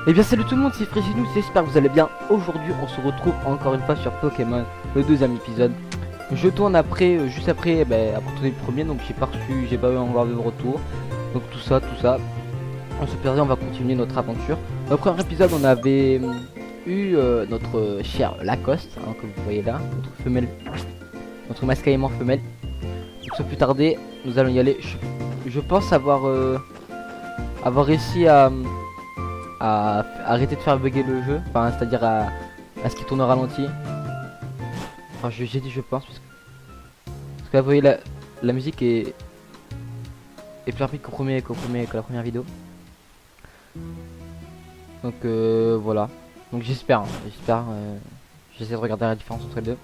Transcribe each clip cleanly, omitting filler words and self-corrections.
Eh bien salut tout le monde, c'est Fréginou, j'espère que vous allez bien. Aujourd'hui on se retrouve encore une fois sur Pokémon, le deuxième épisode. Je tourne après, juste après, après tourner le premier, donc j'ai pas eu encore de retour. Donc tout ça, on se perdait, on va continuer notre aventure. Dans le premier épisode on avait eu notre cher Lacoste, hein, comme vous voyez là, notre femelle, notre masque aimant femelle. Donc sans plus tarder, nous allons y aller. Je pense avoir réussi à arrêter de faire bugger le jeu, enfin c'est-à-dire à ce qu'il tourne au ralenti. Enfin j'ai dit je pense parce que là, vous voyez la musique est plus rapide que la première vidéo. Donc voilà. Donc j'espère, j'essaie de regarder la différence entre les deux.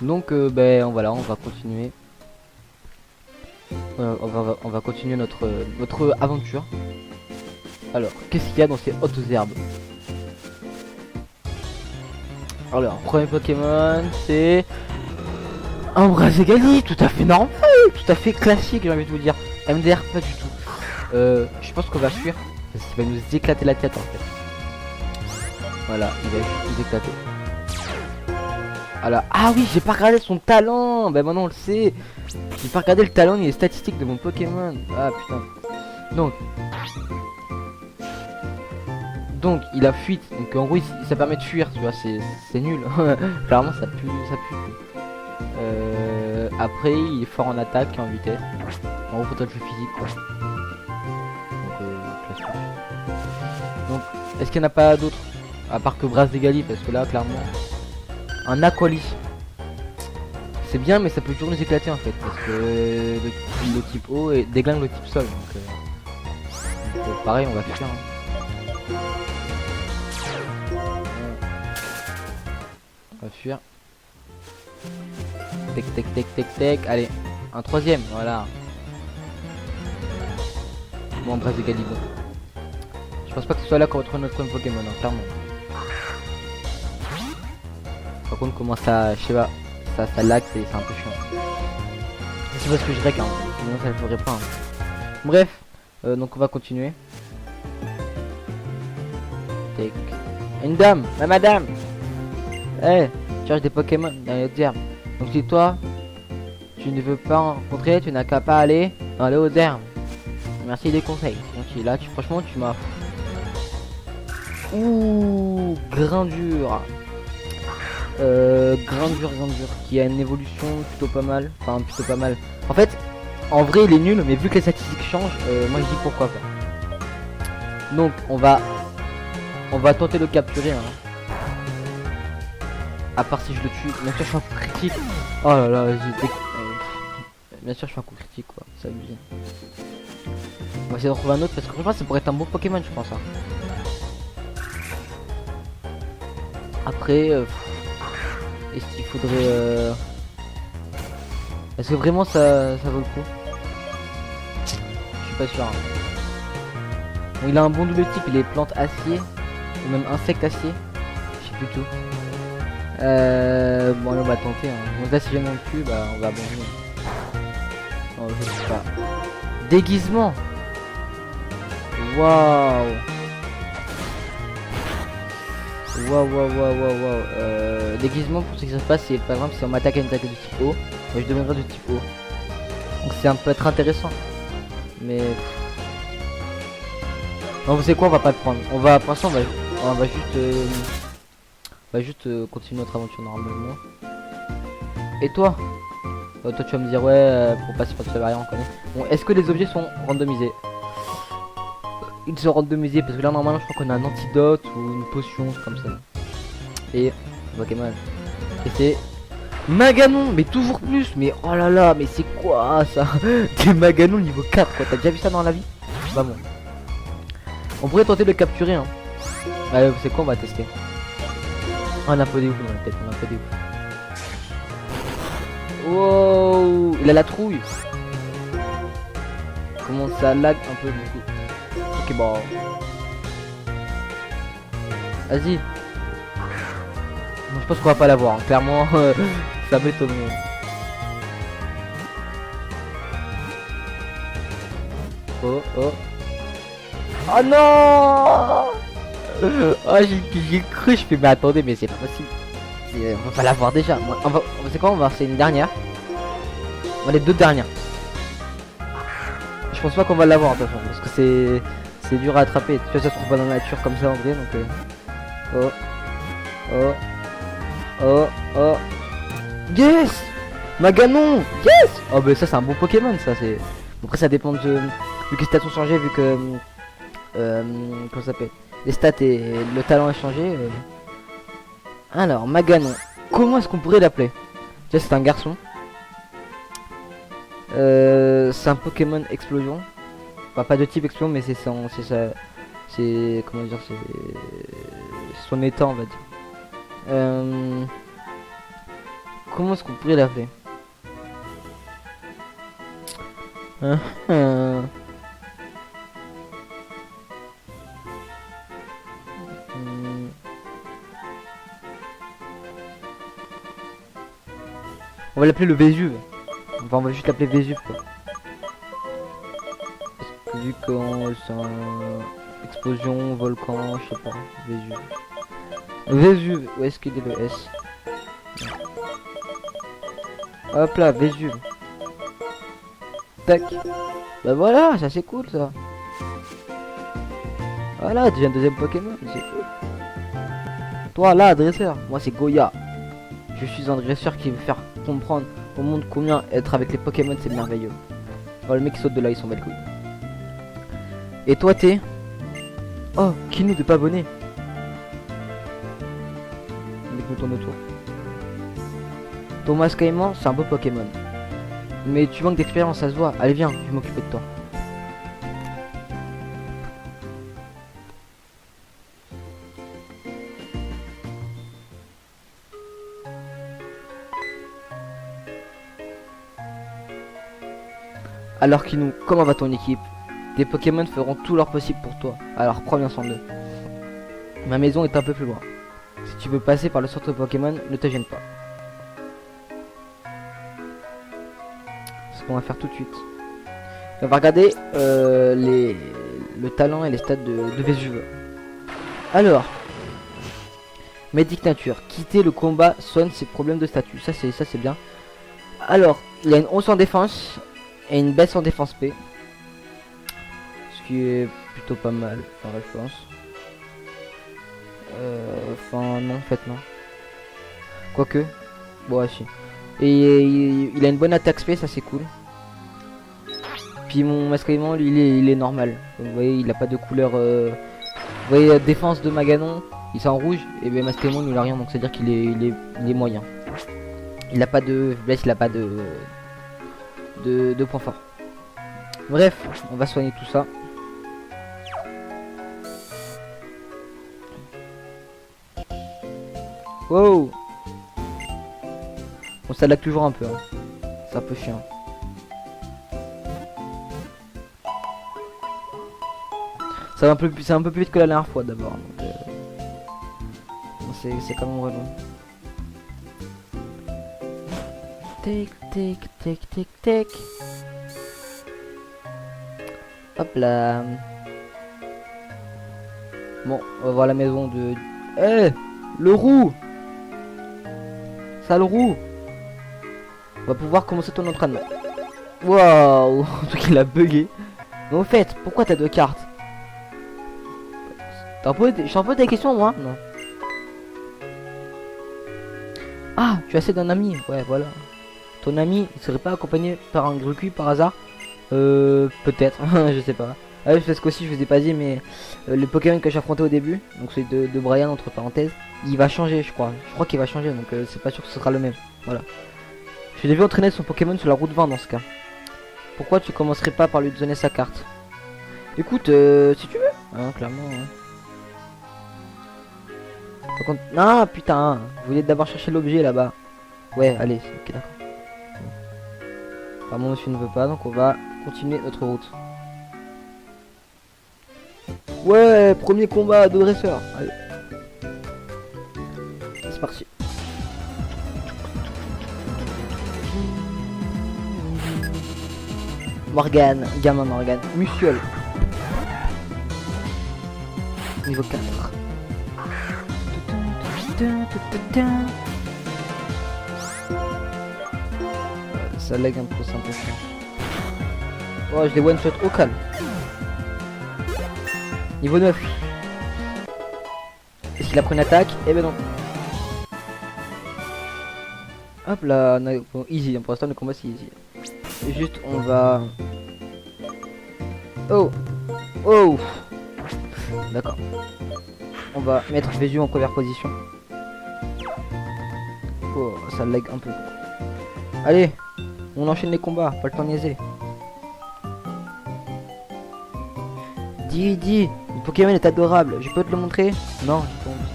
Donc voilà, on va continuer. On va continuer notre aventure. Alors, qu'est-ce qu'il y a dans ces hautes herbes? Alors, premier Pokémon, c'est un Brazigali, tout à fait normal, tout à fait classique, j'ai envie de vous dire. MDR, pas du tout. Je pense qu'on va fuir, parce qu'il va nous éclater la tête en fait. Voilà, il va juste nous éclater. Alors, ah oui, j'ai pas regardé son talent. Ben maintenant on le sait. J'ai pas regardé le talent ni les statistiques de mon Pokémon. Ah putain. Donc il a fuite, donc en gros ça permet de fuir, tu vois, c'est nul. Clairement ça pue. Après il est fort en attaque et en vitesse. En gros faut le jeu physique quoi. Classique. Donc est-ce qu'il n'y en a pas d'autres à part que Brazigali, parce que là clairement un Aquali c'est bien, mais ça peut toujours nous éclater en fait, parce que le type eau et déglingue le type sol, donc pareil on va fuir hein. On va fuir. Tec. Allez, un troisième, voilà. Bon, Brazigali, bon. Je pense pas que ce soit là qu'on retrouve notre premier Pokémon, hein, clairement. Par contre, comment ça, je sais pas, ça lag, c'est un peu chiant. C'est parce que je rec, hein, sinon ça le ferait pas. Hein. Bref, donc on va continuer. Tec. Une dame, la madame. Eh, tu cherches des Pokémon dans les herbes. Donc si toi, tu ne veux pas en rencontrer, tu n'as qu'à pas aller dans les hautes herbes. Merci des conseils. Donc là, franchement, tu m'as... Ouh, Grindure. Grindure, qui a une évolution plutôt pas mal. Enfin, plutôt pas mal. En fait, en vrai, il est nul, mais vu que les statistiques changent, moi je dis pourquoi pas. Donc, on va tenter de le capturer. Hein. À part si je le tue, bien sûr je fais un coup critique. Oh là là, vas-y. Bien sûr je fais un coup critique quoi, ça me vient. On va essayer d'en trouver un autre parce que franchement ça pourrait être un bon Pokémon je pense. Hein. Après, est-ce qu'il faudrait... Est-ce que vraiment ça vaut le coup? Je suis pas sûr. Hein. Bon, il a un bon double type, il est plante acier, ou même insecte acier. Je sais plus tout. Bon allez, on va tenter hein. Bon, là si jamais on le tue on va abandonner. Non je sais pas. Déguisement. Waouh. Déguisement, pour ce qui se passe, c'est par exemple si on m'attaque à une attaque de type eau, je deviendrai de type eau. Donc c'est un peu être intéressant. Mais non, vous savez quoi, on va pas le prendre. On va pour l'instant on va juste continuer notre aventure normalement. Et toi toi tu vas me dire ouais pour passer par ce barrière on connaît. Bon, est-ce que les objets sont randomisés? Ils sont randomisés parce que là normalement je crois qu'on a un antidote ou une potion comme ça. Et Pokémon. Et c'est Maganon, mais toujours plus. Mais oh là là, mais c'est quoi ça? Des Maganon niveau 4 quoi, t'as déjà vu ça dans la vie? Bah bon. On pourrait tenter de le capturer hein. Allez, vous savez quoi, on va tester. Oh, on a un peu des ouf dans la tête, on a un peu des ouf. Wow, il a la trouille. Comment ça lag un peu beaucoup. Ok, bon. Vas-y. Bon, je pense qu'on va pas l'avoir, hein. Clairement, ça m'étonne. Oh. Oh non. Oh, j'ai cru, je fais, mais attendez, mais c'est pas possible. On va pas l'avoir déjà. C'est quoi, on va c'est une dernière. On va les deux dernières. Je pense pas qu'on va l'avoir de toute façon, parce que c'est dur à attraper. Tu vois, ça se trouve pas dans la nature comme ça en vrai, donc oh. Oh. Oh. Oh. Yes! Maganon! Yes! Oh bah ça c'est un bon Pokémon ça, c'est... Après ça dépend de... Vu que les stats ont changé, vu que... comment ça s'appelle? Les stats et le talent a changé. Alors, Maganon. Comment est-ce qu'on pourrait l'appeler? Tu sais, c'est un garçon. C'est un Pokémon explosion. Enfin, pas de type explosion, mais c'est son... C'est ça... C'est... Comment dire? C'est... Son état, on va dire. Comment est-ce qu'on pourrait l'appeler? On va l'appeler le Vésuve. Enfin, on va juste l'appeler Vésuve quoi. Vu qu'on c'est un explosion, volcan, je sais pas, Vésuve. Vésuve, où est-ce qu'il est le S? Hop là, Vésuve. Tac. Bah voilà, ça c'est cool ça. Voilà, déjà un deuxième Pokémon, c'est cool. Toi là, dresseur, moi c'est Goya. Je suis un dresseur qui veut faire comprendre au monde combien être avec les Pokémon c'est merveilleux. Oh le mec qui saute de là, ils sont belles couilles. Et toi t'es... Oh, qui nous de pas abonné. Mec nous tourne autour. Thomas Caïman, c'est un beau Pokémon. Mais tu manques d'expérience, ça se voit. Allez viens, je vais m'occuper de toi. Alors Kinou, comment va ton équipe? Tes Pokémon feront tout leur possible pour toi. Alors prends bien soin d'eux. Ma maison est un peu plus loin. Si tu veux passer par le centre Pokémon, ne te gêne pas. C'est ce qu'on va faire tout de suite. On va regarder le talent et les stats de Vésuve. Alors, Médic Nature, quitter le combat soigne ses problèmes de statut. Ça c'est bien. Alors, il a une 11 en défense et une baisse en défense P. Ce qui est plutôt pas mal, enfin, je pense. Enfin non, en fait non. Quoique, bon si. Et il a une bonne attaque spé, ça c'est cool. Puis mon Mascaïman, lui, il est normal. Donc, vous voyez, il a pas de couleur. Vous voyez, défense de Maganon, il est en rouge. Et bien Mascaïman, il a rien, donc c'est à dire qu'il est moyen. Il a pas de blesse, il a pas de points forts. Bref, on va soigner tout ça. Wow. Bon, ça lag toujours un peu. Hein. C'est un peu chiant. Ça va un peu plus, c'est un peu plus vite que la dernière fois d'abord. C'est quand même relou. Tic tic tic tic tic. Hop là. Bon, on va voir la maison de... Eh, le roux. Sale roux. On va pouvoir commencer ton entraînement. Waouh. En tout cas il a bugué. Mais au fait, pourquoi t'as deux cartes? Je t'en pose des questions moi? Non. Ah, tu as assez d'un ami. Ouais, voilà. Ton ami, il serait pas accompagné par un Grucu par hasard? Peut-être. Je sais pas. Ah, parce qu'aussi, je vous ai pas dit, mais le Pokémon que j'ai affronté au début, donc c'est de Brian entre parenthèses, il va changer, je crois. Je crois qu'il va changer, donc c'est pas sûr que ce sera le même. Voilà. Je l'ai vu entraîner son Pokémon sur la route 20 dans ce cas. Pourquoi tu commencerais pas par lui donner sa carte? Écoute, si tu veux. Hein, clairement. Hein. Par contre... Non, putain. Vous voulez d'abord chercher l'objet là-bas. Ouais, allez. Ok, d'accord. Bon. Apparemment, monsieur ne veut pas, donc on va continuer notre route. Ouais, premier combat de dresseur. Allez. C'est parti. Morgane, gamin Morgane, Musiole. Niveau 4. Ça lag un peu, c'est un peu chiant. Oh, je les one shot au calme. Niveau 9. Est-ce qu'il a pris une attaque? Eh ben non. Hop là, bon, easy, pour l'instant le combat c'est easy. Et juste on va... Oh. Oh. D'accord. On va mettre Vésu en première position. Oh, ça lag un peu. Allez, on enchaîne les combats, pas le temps de niaiser. Dis, le Pokémon est adorable, je peux te le montrer? Non, j'ai pas envie.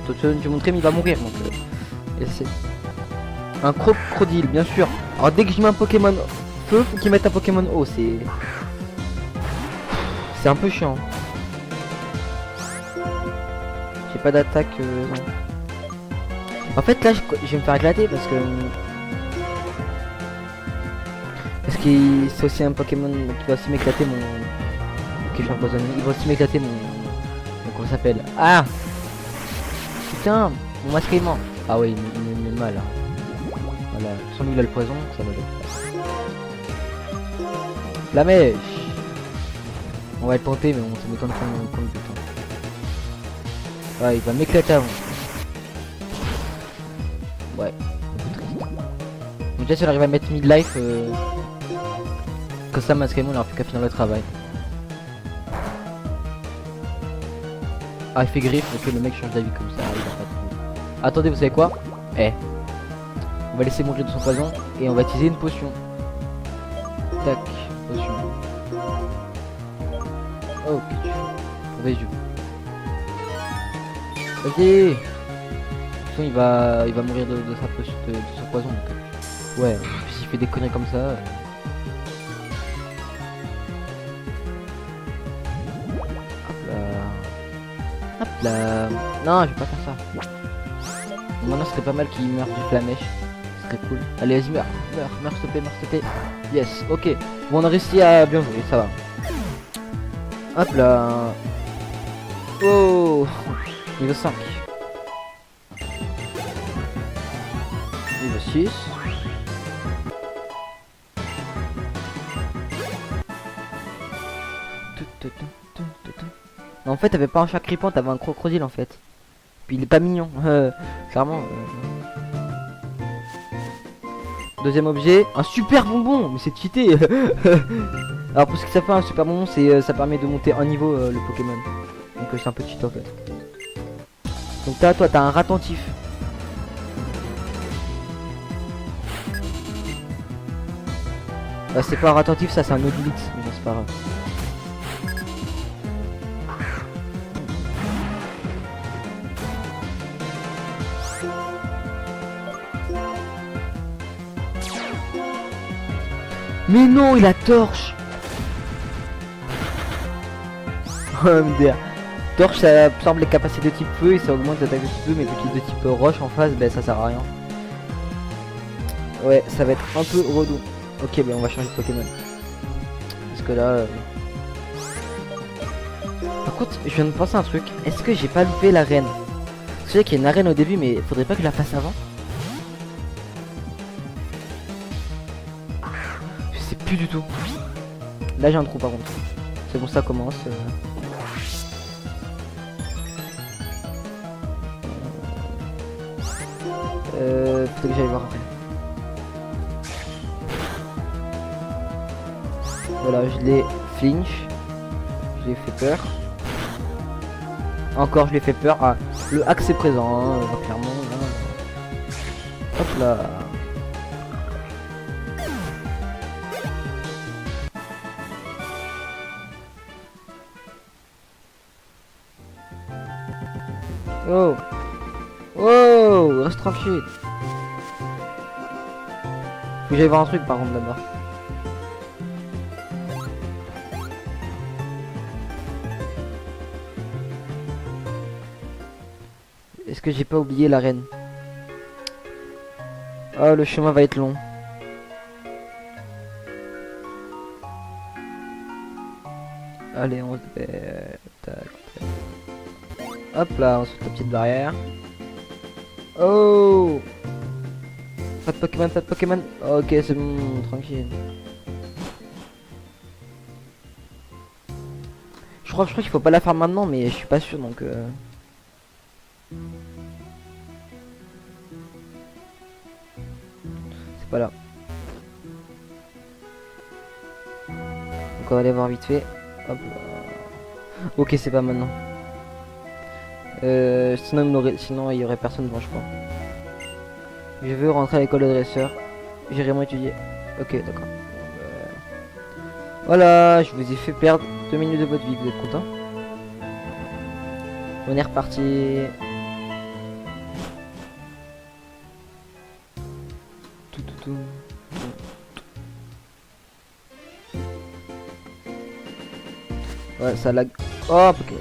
Toi, tu veux te montrer mais il va mourir donc. Et c'est un crocodile, bien sûr. Alors dès que je mets un Pokémon feu, faut qu'il mette un Pokémon eau, c'est un peu chiant. J'ai pas d'attaque, non. En fait là je vais me faire éclater parce que c'est aussi un Pokémon qui va aussi m'éclater mon... Ok, je suis empoisonné. Il va aussi m'éclater mon... Comment ça s'appelle? Ah putain, mon masque est mort. Ah ouais, il me met mal là. Voilà, sans lui il a le poison, ça va aller. La mèche. On va le tenter mais on se met comme ça du temps. Ouais, il va m'éclater avant. Ouais. Donc déjà si on arrive à mettre mid-life, comme ça Masquemon il aura plus qu'à finir le travail. Ah il fait griffe, ok le mec change d'avis comme ça, il va pas trop. Attendez, vous savez quoi? On va laisser mourir de son poison et on va utiliser une potion. Tac, potion. Ok, Vésu. Vas-y. Il va mourir de sa potion, de son poison. Donc, ouais, s'il fait des conneries comme ça. Hop là. Hop là. Non, je vais pas faire ça. Maintenant, ce serait pas mal qu'il meure du flamèche. Ce serait cool. Allez, vas-y, meurs, s'il te plaît, meurs, s'il te plaît. Yes, ok. Bon, on a réussi à bien jouer, ça va. Hop là. Oh, niveau 5. Niveau 6. Non, en fait, t'avais pas un chat crippant, t'avais un crocodile en fait. Puis il est pas mignon, clairement. Deuxième objet, un super bonbon, mais c'est cheaté. Alors pour ce que ça fait un super bonbon, c'est ça permet de monter un niveau le Pokémon. Donc c'est un peu cheat en fait. Donc toi t'as un ratentif. C'est pas un ratentif, ça c'est un Odilix, mais c'est pas grave. Mais non, il a torche. Oh MDR. Torche ça absorbe les capacités de type feu et ça augmente l'attaque de type feu, mais vu qu'il est de type roche en face, ben ça sert à rien. Ouais, ça va être un peu relou. Ok, ben on va changer de Pokémon. Parce que là... Par contre, je viens de penser à un truc. Est-ce que j'ai pas loupé l'arène? Je sais qu'il y a une arène au début, mais faudrait pas que je la fasse avant. Je sais plus du tout. Là j'ai un trou par contre. C'est bon, ça commence. Peut-être que j'aille voir après. Voilà, je l'ai flinch. Je l'ai fait peur. Encore je l'ai fait peur. Ah, le hack c'est présent, hein, clairement. Hein. Hop là. Oh. Oh, reste tranquille. Faut que j'aille voir un truc par contre d'abord. Est-ce que j'ai pas oublié l'arène? Oh, le chemin va être long. Allez, on se fait... Hop là, on saute la petite barrière. Oh! Pas de Pokémon, pas de Pokémon. Ok, c'est bon, tranquille. Je crois qu'il faut pas la faire maintenant, mais je suis pas sûr donc. C'est pas là. Donc on va aller voir vite fait. Hop là. Ok, c'est pas maintenant. Sinon il y aurait personne devant, je crois. Je veux rentrer à l'école de dresseur. J'irai m'étudier. Ok, d'accord. Voilà, je vous ai fait perdre 2 minutes de votre vie, vous êtes content? On est reparti. Tout. Ouais, ça lag. Oh, ok.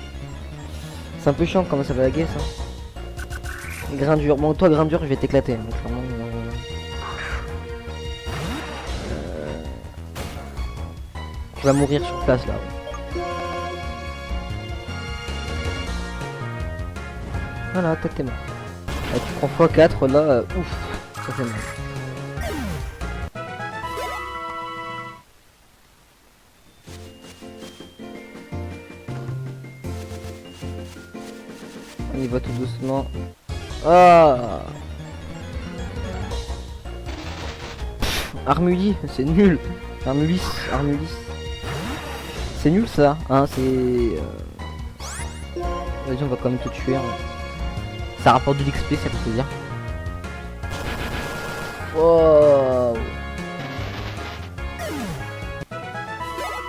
C'est un peu chiant comment ça va laguer ça. Grain dur. Bon, toi, grain dur, je vais t'éclater. Tu vas mourir sur place là. Voilà, toi t'es mort. Là, tu prends x4 là, ouf, ça fait mal. On y va tout doucement. Ah, Armuli, c'est nul. Armulis. C'est nul ça, hein, c'est... Vas-y, on va quand même te tuer. Hein. Ça rapporte de l'XP, ça fait plaisir. Wow.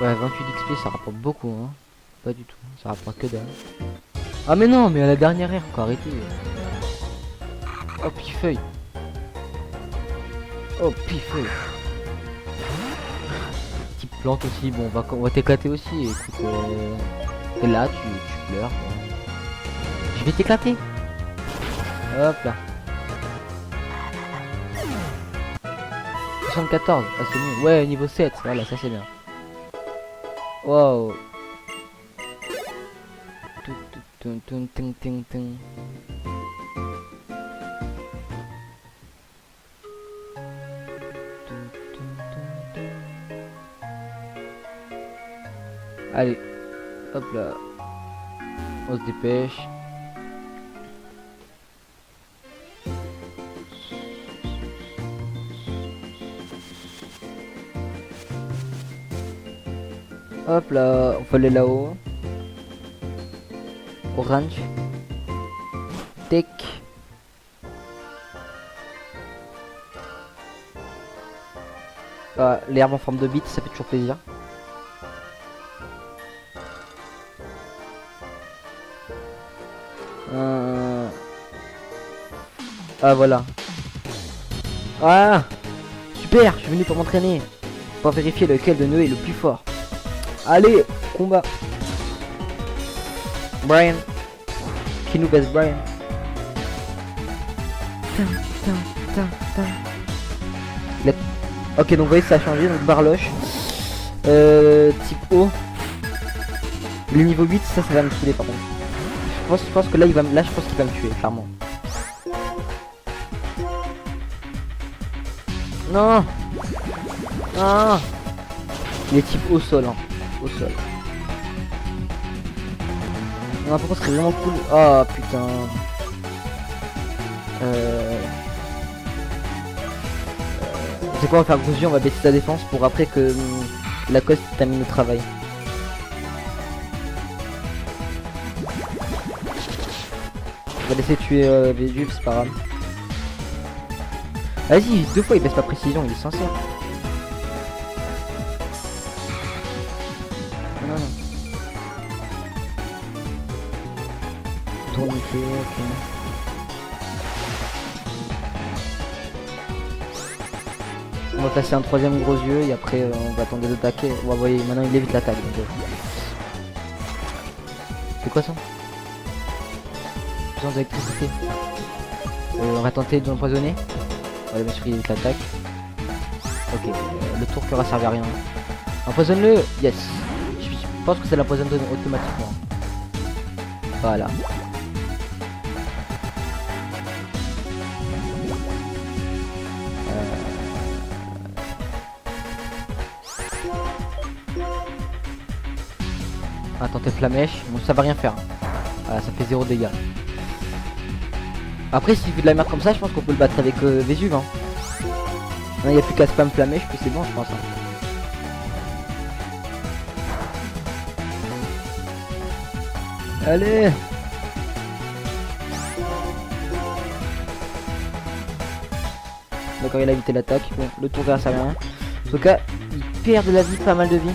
Ouais, 28 d'XP, ça rapporte beaucoup, hein. Pas du tout, ça rapporte que dalle. Ah mais non, mais à la dernière ère, quoi, arrêtez. Oh, pifeuille. Oh, pifeuille. Petite plante aussi, bon, on va t'éclater aussi, écoute. Et là, tu pleures, quoi. Je vais t'éclater. Hop là. 74, ah c'est bon. Ouais, niveau 7, voilà, ça c'est bien. Wow. Allez, hop là. On se dépêche. Hop là, on peut aller là-haut. Orange. Tech. Ah, l'herbe en forme de bite, ça fait toujours plaisir. Ah voilà. Ah, super, je suis venu pour m'entraîner. Pour vérifier lequel de nous est le plus fort. Allez, combat. Brian. Qui nous baisse Brian. Ok, donc vous voyez ça a changé, donc Barloche. Type O. Le niveau 8, ça va me saouler par contre. Je pense que là il va je pense qu'il va me tuer, clairement. Non. Non. Il est type au sol, hein. Au sol. Non, par contre, ce serait vraiment cool. Oh putain. C'est quoi, on va faire gros yeux, on va baisser sa défense pour après que Lacoste termine le travail. On va laisser tuer Veggie, c'est pas grave. Vas-y, 2 fois il baisse pas précision, il est sincère. Non. Tourniquet, ok. On va placer un 3ème gros yeux et après on va attendre d'attaquer. On va voir, maintenant il évite l'attaque. C'est quoi ça? Besoin d'électricité. On va tenter de l'empoisonner. Allez, bien sûr qu'il évite l'attaque. Ok, le tour qui aura servi à rien. Empoisonne-le. Yes. Je pense que ça l'empoisonne automatiquement. Voilà. On va tenter Flamèche. Bon, ça va rien faire. Voilà, ça fait 0 dégâts. Après, s'il fait de la merde comme ça, je pense qu'on peut le battre avec Vésuve. Hein. Il n'y a plus qu'à spam Flamèche, puis c'est bon, je pense. Hein. Allez! D'accord, il a évité l'attaque. Bon, le tour vert, ça sert à rien. En tout cas, il perd de la vie, pas mal de vie.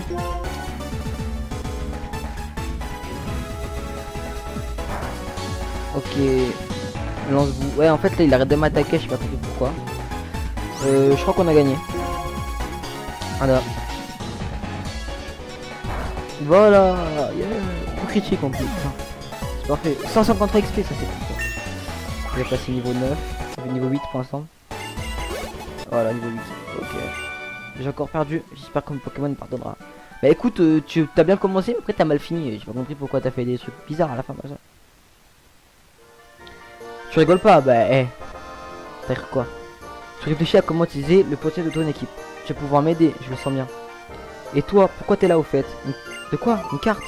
Ok. Lance-vous. Ouais, en fait, là, il arrête de m'attaquer, je sais pas trop pourquoi. Je crois qu'on a gagné. Voilà. Voilà. Yeah. Tout critique en plus. C'est parfait. 153 XP, ça c'est tout. Je vais passer niveau 9. Ça fait niveau 8 pour l'instant. Voilà, niveau 8. Ok. J'ai encore perdu. J'espère que mon Pokémon me pardonnera. Bah écoute, tu as bien commencé, mais après t'as mal fini. J'ai pas compris pourquoi t'as fait des trucs bizarres à la fin comme ça. Tu rigoles pas? Bah, t'as cru quoi? Tu réfléchis à comment utiliser le potentiel de ton équipe. Tu vas pouvoir m'aider, je le sens bien. Et toi, pourquoi t'es là au fait? De quoi? Une carte?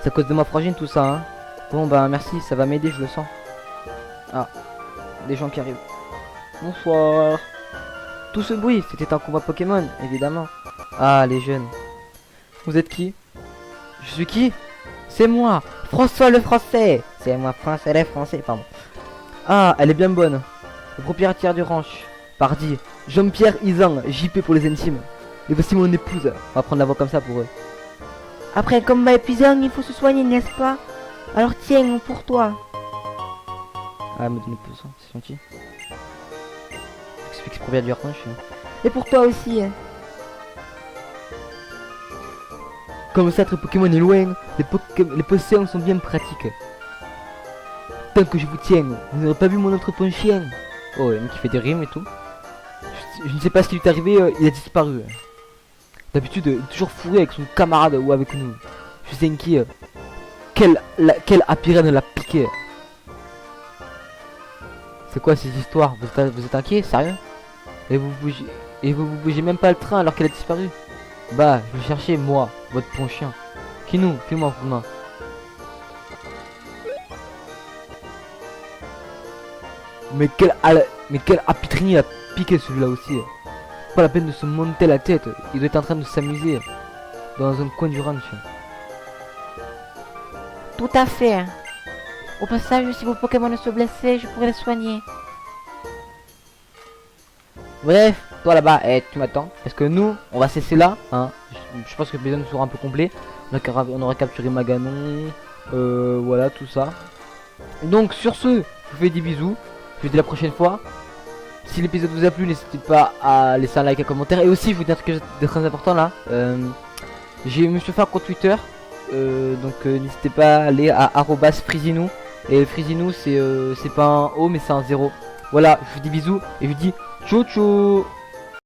C'est à cause de ma frangine tout ça, hein? Bon bah merci, ça va m'aider, je le sens. Ah, des gens qui arrivent. Bonsoir. Tout ce bruit, c'était un combat Pokémon, évidemment. Ah, les jeunes. Vous êtes qui? Je suis qui? C'est moi, François le Français. C'est moi, François le Français, pardon. Ah, elle est bien bonne. Le propriétaire du ranch. Pardi. Jean-Pierre Isan, JP pour les intimes. Et voici mon épouse. On va prendre la voix comme ça pour eux. Après un combat épuisant, il faut se soigner, n'est-ce pas? Alors tiens, pour toi. Ah, me donne une épouse, c'est gentil. Explique ce propriétaire du ranch. Et pour toi aussi. Comme ça, être Pokémon est loin, les potions sont bien pratiques. Tant que je vous tiens, vous n'aurez pas vu mon autre bon chien. Oh, il y a un mec qui fait des rimes et tout. Je ne sais pas ce qui lui est arrivé, il a disparu. D'habitude, il est toujours fourré avec son camarade ou avec nous. Je suis inquiet. Quel apirène l'a piqué? C'est quoi ces histoires? Vous êtes inquiet? Sérieux? Et vous bougez même pas le train alors qu'elle a disparu? Bah, je vais chercher moi, votre bon chien. Kinou, fais-moi vos mains. Mais quel apitrini a piqué celui-là aussi. Pas la peine de se monter la tête. Il doit être en train de s'amuser dans un coin du ranch. Tout à fait. Au passage, si vos Pokémon se blessaient, je pourrais les soigner. Bref, toi là-bas, tu m'attends. Parce que nous, on va cesser là. Hein. Je pense que l'épisode sera un peu complet. On aura capturé Maganon. Voilà, tout ça. Donc, sur ce, je vous fais des bisous. Je vous dis la prochaine fois. Si l'épisode vous a plu, n'hésitez pas à laisser un like, un commentaire. Et aussi, je vous dis un truc de très important là. Je me suis fait un compte Twitter. Donc, n'hésitez pas à aller à @frizinou. Et Frizinou, c'est pas un O, mais c'est un 0. Voilà, je vous dis bisous. Et je vous dis ciao ciao.